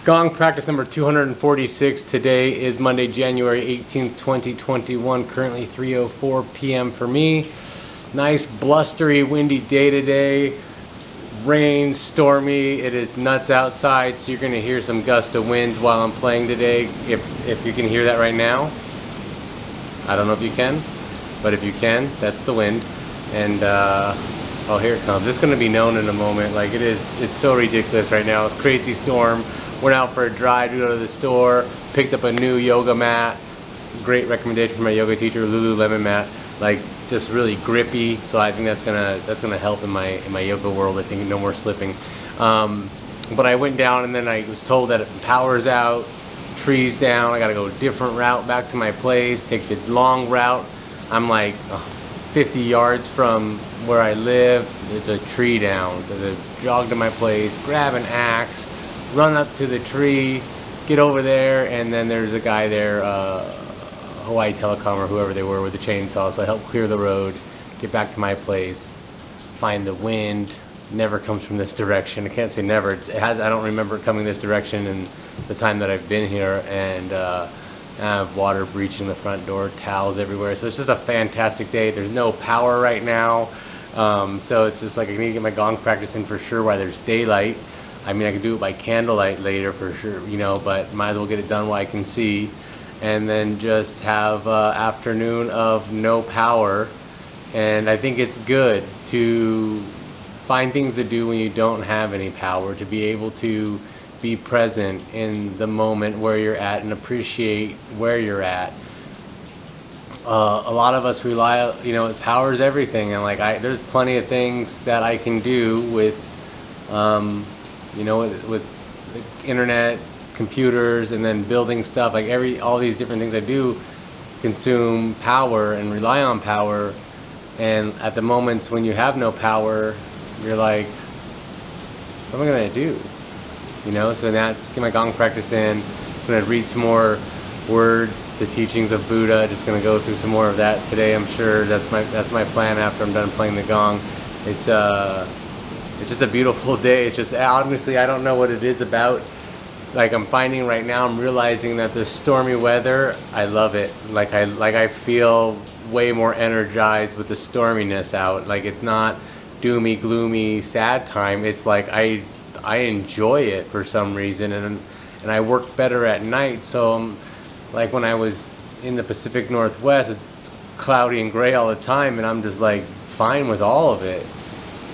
Gong practice number 246. Today is Monday, January 18th, 2021. Currently 3:04 p.m. for me. Nice, blustery, windy day today. Rain, stormy. It is nuts outside, so you're going to hear some gust of wind while I'm playing today. If you can hear that right now. I don't know if you can, but if you can, that's the wind. And oh, here it comes. It's going to be known in a moment. Like it's so ridiculous right now. It's a crazy storm. Went out for a drive to go to the store, picked up a new yoga mat. Great recommendation from my yoga teacher, Lululemon mat. Like just really grippy. So I think that's gonna help in my yoga world. I think no more slipping. But I went down and then I was told that power's out, trees down. I gotta go a different route back to my place. Take the long route. I'm like 50 yards from where I live. There's a tree down. So I jog to my place, grab an axe, run up to the tree, get over there, and then there's a guy there, Hawaii Telecom or whoever they were, with a chainsaw. So I help clear the road, get back to my place, find the wind. Never comes from this direction. I can't say never. It has. I don't remember it coming this direction in the time that I've been here, and I have water breaching the front door, towels everywhere. So it's just a fantastic day. There's no power right now, so it's just like I need to get my gong practice in for sure while there's daylight. I mean, I could do it by candlelight later for sure, you know, but might as well get it done while I can see. And then just have afternoon of no power. And I think it's good to find things to do when you don't have any power, to be able to be present in the moment where you're at and appreciate where you're at. A lot of us rely, you know, power is everything. And like, there's plenty of things that I can do with, you know, with the internet, computers, and then building stuff, like all these different things I do consume power and rely on power. And at the moments when you have no power, you're like, what am I gonna do? You know, so that's get my gong practice in. I'm gonna read some more words, the teachings of Buddha. Just gonna go through some more of that today. I'm sure that's my plan after I'm done playing the gong. It's just a beautiful day. It's just, honestly, I don't know what it is about. Like, I'm finding right now, I'm realizing that the stormy weather, I love it. Like I feel way more energized with the storminess out. Like, it's not doomy, gloomy, sad time. It's like I enjoy it for some reason, and I work better at night. So like when I was in the Pacific Northwest, it's cloudy and gray all the time, and I'm just like fine with all of it.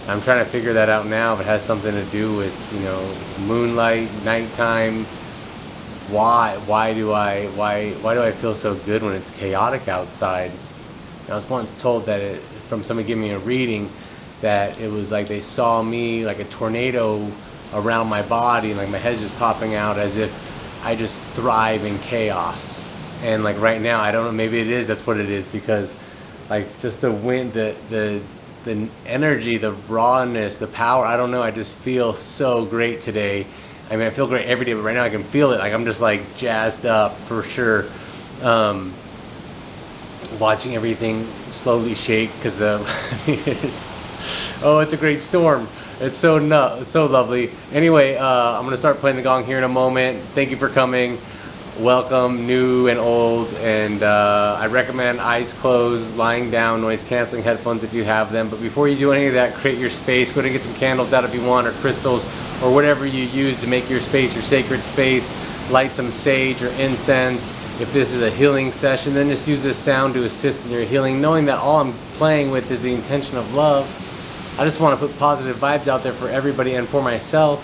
I'm trying to figure that out now, if it has something to do with, you know, moonlight, nighttime. Why do I feel so good when it's chaotic outside? I was once told that from somebody giving me a reading, that it was like they saw me like a tornado around my body, and like my head's just popping out, as if I just thrive in chaos. And like right now, I don't know, maybe that's what it is, because like just the wind, the energy, the rawness, the power, I don't know, I just feel so great today. I mean, I feel great every day, but right now I can feel it. Like I'm just like jazzed up for sure. Watching everything slowly shake, because it's a great storm. It's so lovely. Anyway, I'm gonna start playing the gong here in a moment. Thank you for coming. Welcome, new and old, and I recommend eyes closed, lying down, noise canceling headphones if you have them. But before you do any of that, create your space. Go ahead and get some candles out if you want, or crystals, or whatever you use to make your space your sacred space. Light some sage or incense. If this is a healing session, then just use this sound to assist in your healing, knowing that all I'm playing with is the intention of love. I just want to put positive vibes out there for everybody and for myself.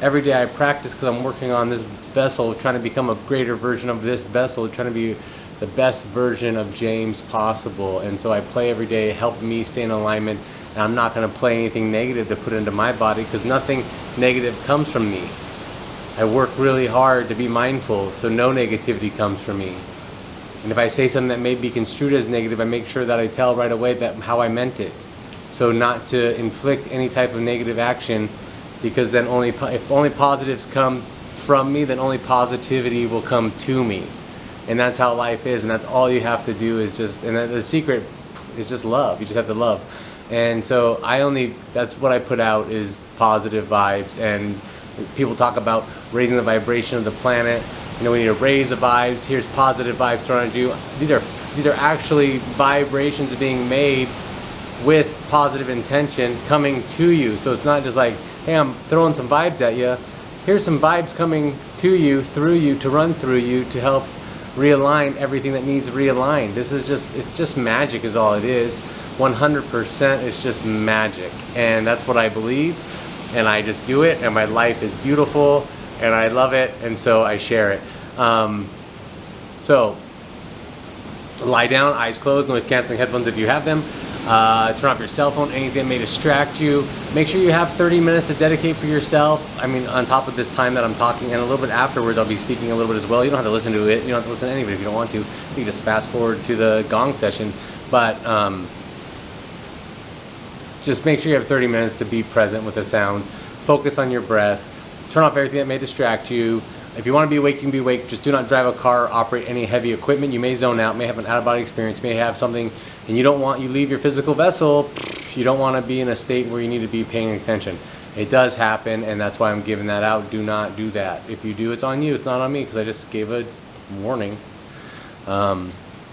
Every day I practice because I'm working on this vessel, trying to become a greater version of this vessel, trying to be the best version of James possible. And so I play every day, help me stay in alignment, and I'm not going to play anything negative to put into my body, because nothing negative comes from me. I work really hard to be mindful, so no negativity comes from me. And if I say something that may be construed as negative, I make sure that I tell right away that how I meant it. So not to inflict any type of negative action, because then if only positives comes from me, then only positivity will come to me. And that's how life is, and that's all you have to do is just, and the secret is just love. You just have to love. And so that's what I put out, is positive vibes. And People talk about raising the vibration of the planet. You know, we need to raise the vibes. Here's positive vibes thrown at you. These are actually vibrations being made with positive intention coming to you. So it's not just like, hey, I'm throwing some vibes at you. Here's some vibes coming to you, through you, to run through you, to help realign everything that needs realigned. It's just magic is all it is. 100% it's just magic. And that's what I believe. And I just do it, and my life is beautiful, and I love it, and so I share it. So lie down, eyes closed, noise canceling headphones if you have them. Turn off your cell phone, anything that may distract you. Make sure you have 30 minutes to dedicate for yourself. I mean, on top of this time that I'm talking, and a little bit afterwards, I'll be speaking a little bit as well. You don't have to listen to it. You don't have to listen to anybody if you don't want to. You can just fast forward to the Gong session. But just make sure you have 30 minutes to be present with the sounds. Focus on your breath. Turn off everything that may distract you. If you want to be awake, you can be awake. Just do not drive a car or operate any heavy equipment. You may zone out, may have an out-of-body experience, may have something, and you leave your physical vessel. You don't want to be in a state where you need to be paying attention. It does happen, and that's why I'm giving that out. Do not do that. If you do, it's on you. It's not on me, because I just gave a warning.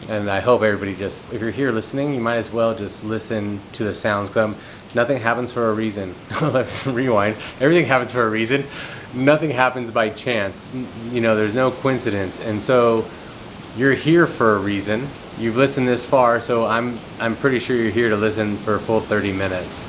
And I hope everybody if you're here listening, you might as well just listen to the sounds. Nothing happens for a reason. Let's rewind. Everything happens for a reason. Nothing happens by chance. You know, there's no coincidence. And so you're here for a reason. You've listened this far, so I'm pretty sure you're here to listen for a full 30 minutes.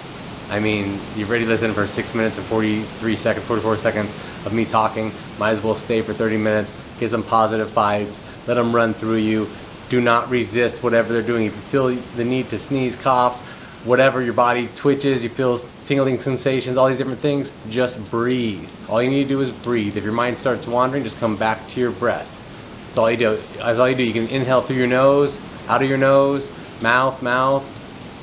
I mean, you've already listened for 6 minutes and 44 seconds of me talking. Might as well stay for 30 minutes. Get some positive vibes. Let them run through you. Do not resist whatever they're doing. If you feel the need to sneeze, cough, whatever, your body twitches, you feel tingling sensations, all these different things, just breathe. All you need to do is breathe. If your mind starts wandering, just come back to your breath. That's all you do. That's all you do. You can inhale through your nose, out of your nose, mouth,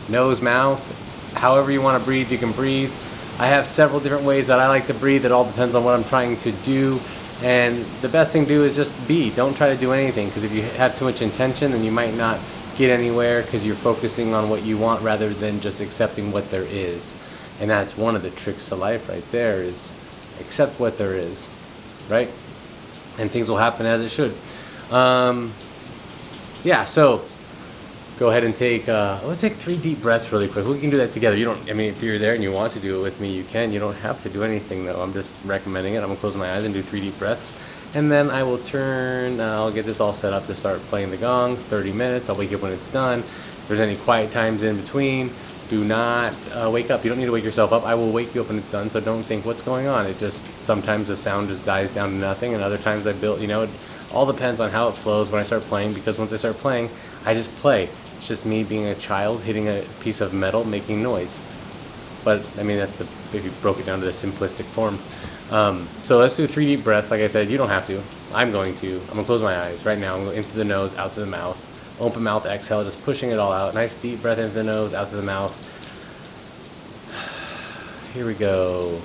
nose, mouth. However you want to breathe, you can breathe. I have several different ways that I like to breathe. It all depends on what I'm trying to do. And the best thing to do is just be. Don't try to do anything, because if you have too much intention, then you might not get anywhere, because you're focusing on what you want rather than just accepting what there is. And that's one of the tricks to life right there, is accept what there is, right? And things will happen as it should. Yeah, so go ahead and let's take 3 deep breaths really quick. We can do that together. If you're there and you want to do it with me, you can. You don't have to do anything though. I'm just recommending it. I'm gonna close my eyes and do 3 deep breaths. And then I will I'll get this all set up to start playing the gong, 30 minutes. I'll wake up when it's done. If there's any quiet times in between, do not wake up. You don't need to wake yourself up. I will wake you up when it's done, so don't think what's going on. It just, sometimes the sound just dies down to nothing, and other times it all depends on how it flows when I start playing, because once I start playing, I just play. It's just me being a child hitting a piece of metal making noise. But I mean, if you broke it down to the simplistic form. So let's do 3 deep breaths. Like I said, you don't have to. I'm going to close my eyes right now. I'm going into the nose, out to the mouth. Open mouth, exhale, just pushing it all out. Nice deep breath into the nose, out to the mouth. Here we go.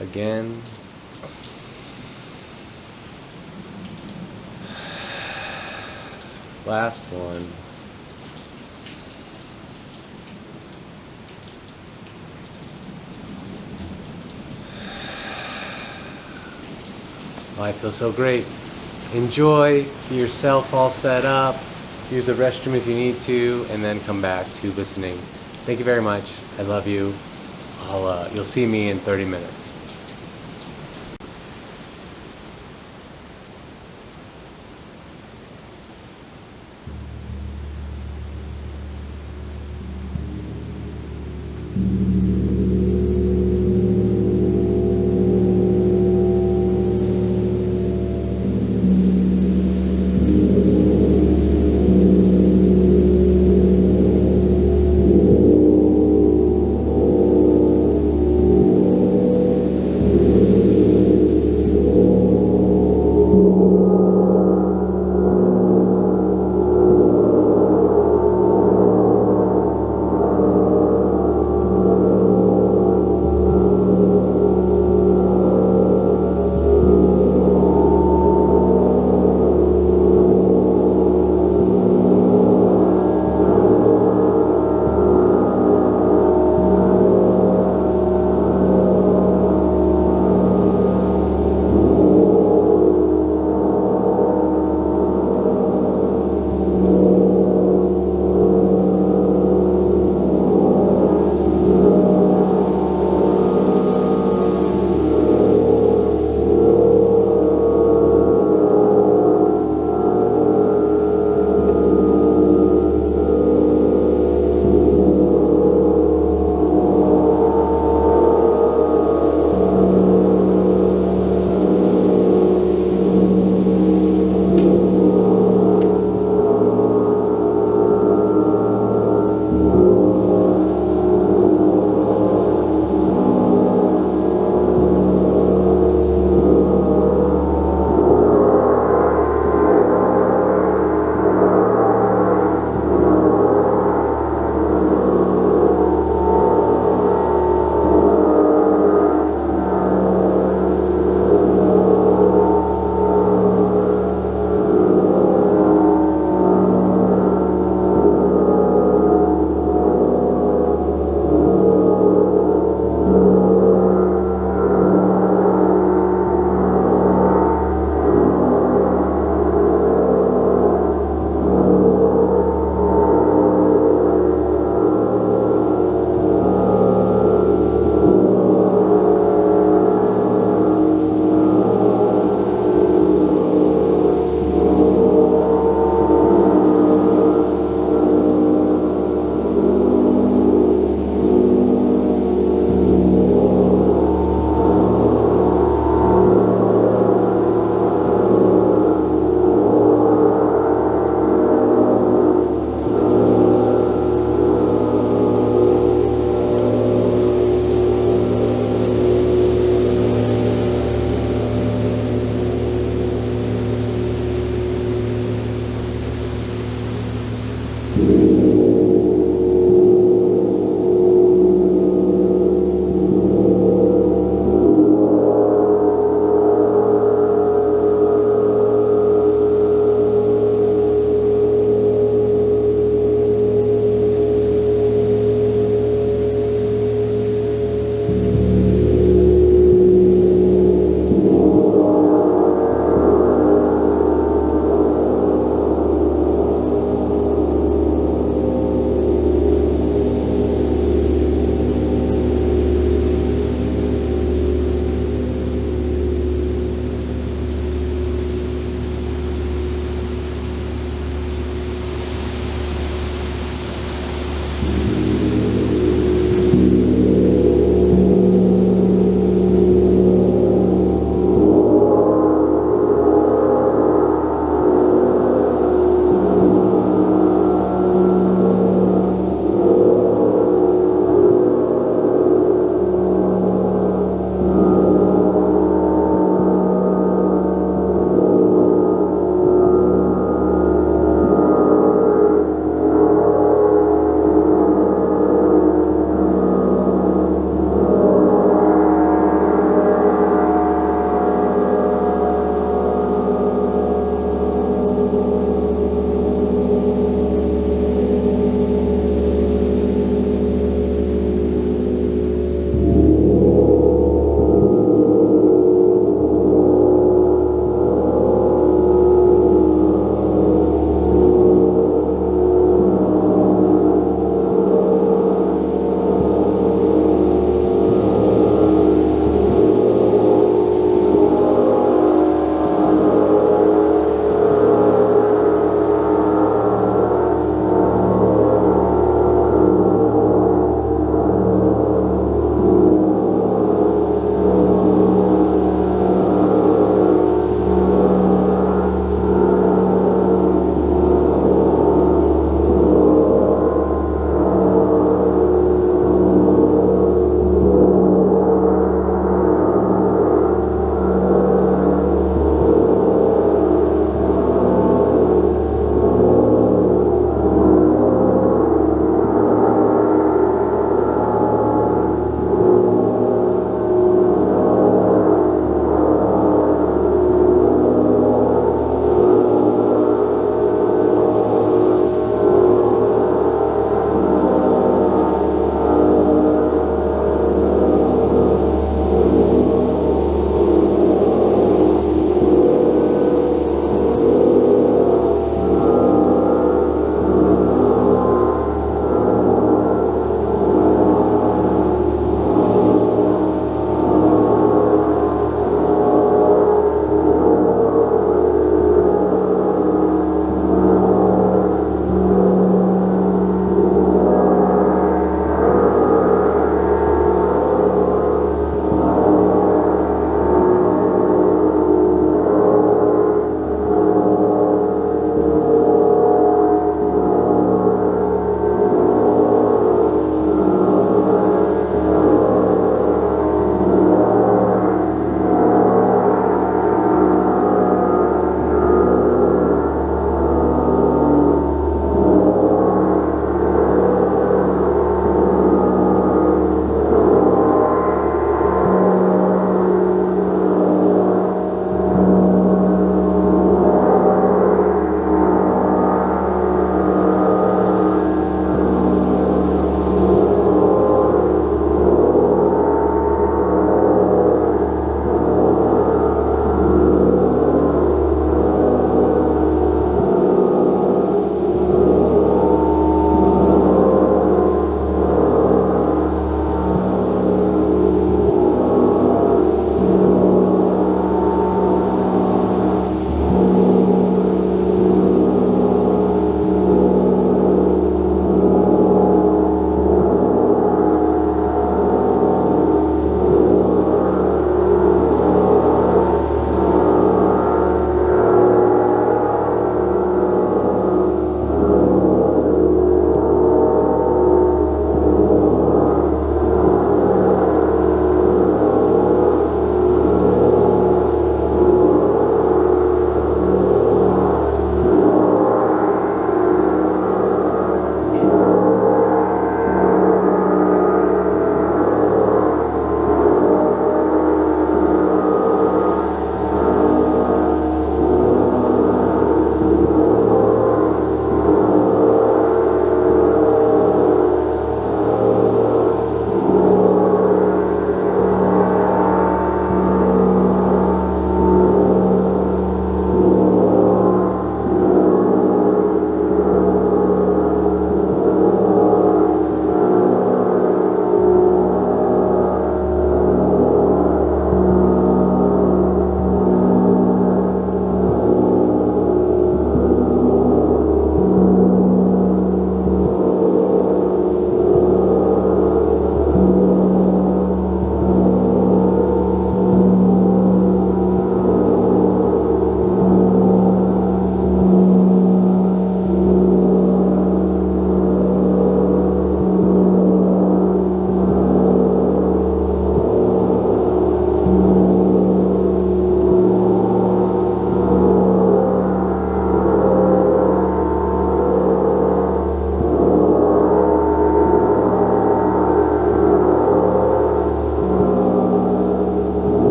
Again. Last one. Oh, I feel so great. Enjoy. Get yourself all set up. Use the restroom if you need to, and then come back to listening. Thank you very much. I love you. You'll see me in 30 minutes.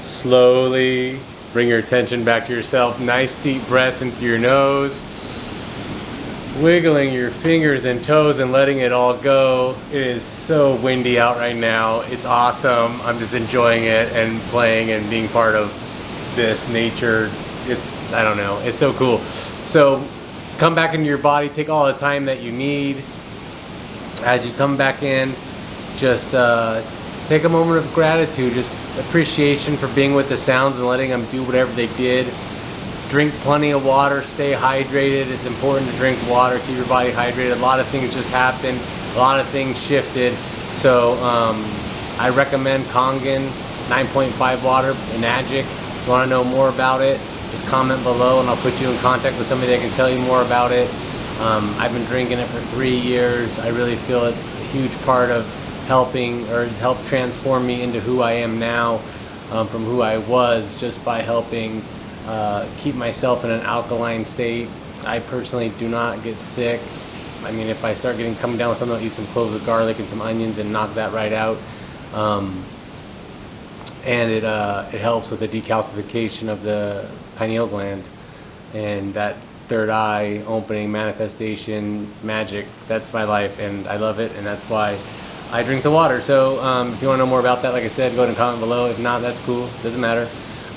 Slowly bring your attention back to yourself. Nice deep breath in through your nose. Wiggling your fingers and toes and letting it all go. It is so windy out right now. It's awesome. I'm just enjoying it and playing and being part of this nature. I don't know, it's so cool. So come back into your body, take all the time that you need. As you come back in, just take a moment of gratitude, just appreciation for being with the sounds and letting them do whatever they did. Drink plenty of water, stay hydrated. It's important to drink water, keep your body hydrated. A lot of things just happened, a lot of things shifted. So I recommend Kangen 9.5 water, Magic. If you want to know more about it, just comment below and I'll put you in contact with somebody that can tell you more about it. I've been drinking it for 3 years. I really feel it's a huge part of helping or help transform me into who I am now, from who I was, just by helping keep myself in an alkaline state. I personally do not get sick. I mean, if I start coming down with something, I'll eat some cloves of garlic and some onions and knock that right out. And it helps with the decalcification of the pineal gland and that third eye opening, manifestation, magic. That's my life and I love it, and that's why I drink the water. So if you want to know more about that, like I said, go ahead and comment below. If not, that's cool, doesn't matter.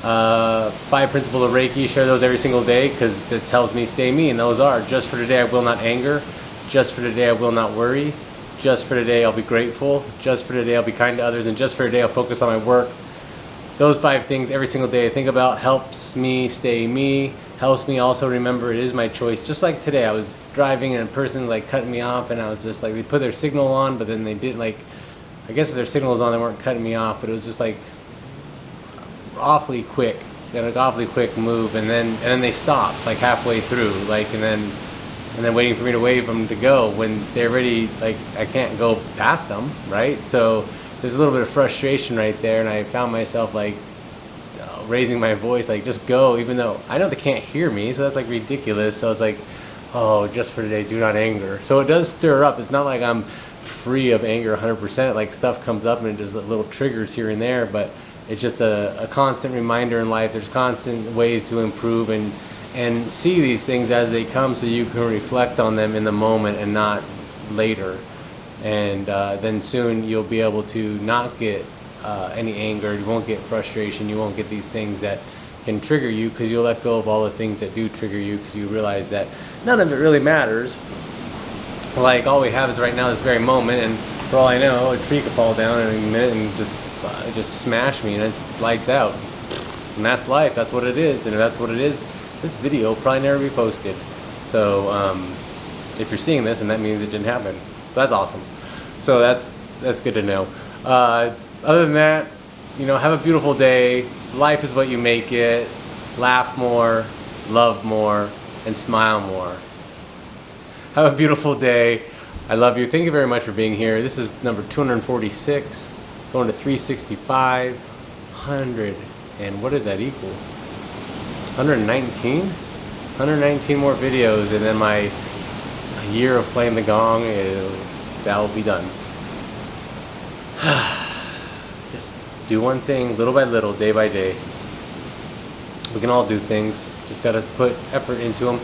5 principles of Reiki, share those every single day because it tells me stay me, and those are: just for today I will not anger, just for today I will not worry, just for today I'll be grateful, just for today I'll be kind to others, and just for today I'll focus on my work. Those 5 things every single day I think about helps me stay me, helps me also remember it is my choice. Just like today, I was driving and a person like cut me off, and I was just like, they put their signal on, but then they didn't, like, I guess if their signal was on, they weren't cutting me off, but it was just like awfully quick, an awfully quick move, and then they stopped like halfway through, like, and then waiting for me to wave them to go when they're ready, like I can't go past them, right? So there's a little bit of frustration right there, and I found myself like raising my voice, like, just go, even though I know they can't hear me, so that's like ridiculous. So it's like, oh, just for today, do not anger. So it does stir up. It's not like I'm free of anger 100%. Like, stuff comes up and it just little triggers here and there, but it's just a constant reminder in life. There's constant ways to improve and see these things as they come, so you can reflect on them in the moment and not later. And then soon you'll be able to not get any anger, you won't get frustration, you won't get these things that can trigger you, because you'll let go of all the things that do trigger you, because you realize that none of it really matters. Like, all we have is right now, this very moment, and for all I know, a tree could fall down in a minute and just smash me, and it's lights out. And that's life, that's what it is, and if that's what it is, this video will probably never be posted. So if you're seeing this, and that means it didn't happen. So that's awesome. So that's good to know. Other than that, you know, have a beautiful day. Life is what you make it. Laugh more, love more, and smile more. Have a beautiful day. I love you. Thank you very much for being here. This is number 246, going to 365, 100, and what does that equal? 119? 119 more videos, and then my year of playing the gong, that will be done. Just do one thing little by little, day by day. We can all do things, just gotta put effort into them.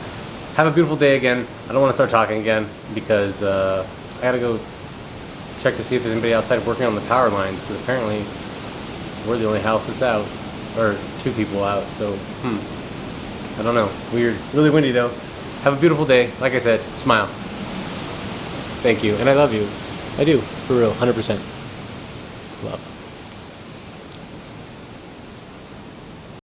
Have a beautiful day again. I don't want to start talking again because I gotta go check to see if there's anybody outside working on the power lines, because apparently we're the only house that's out, or 2 people out, so I don't know. Weird. Really windy though. Have a beautiful day. Like I said, smile. Thank you, and I love you. I do, for real, 100%. Love.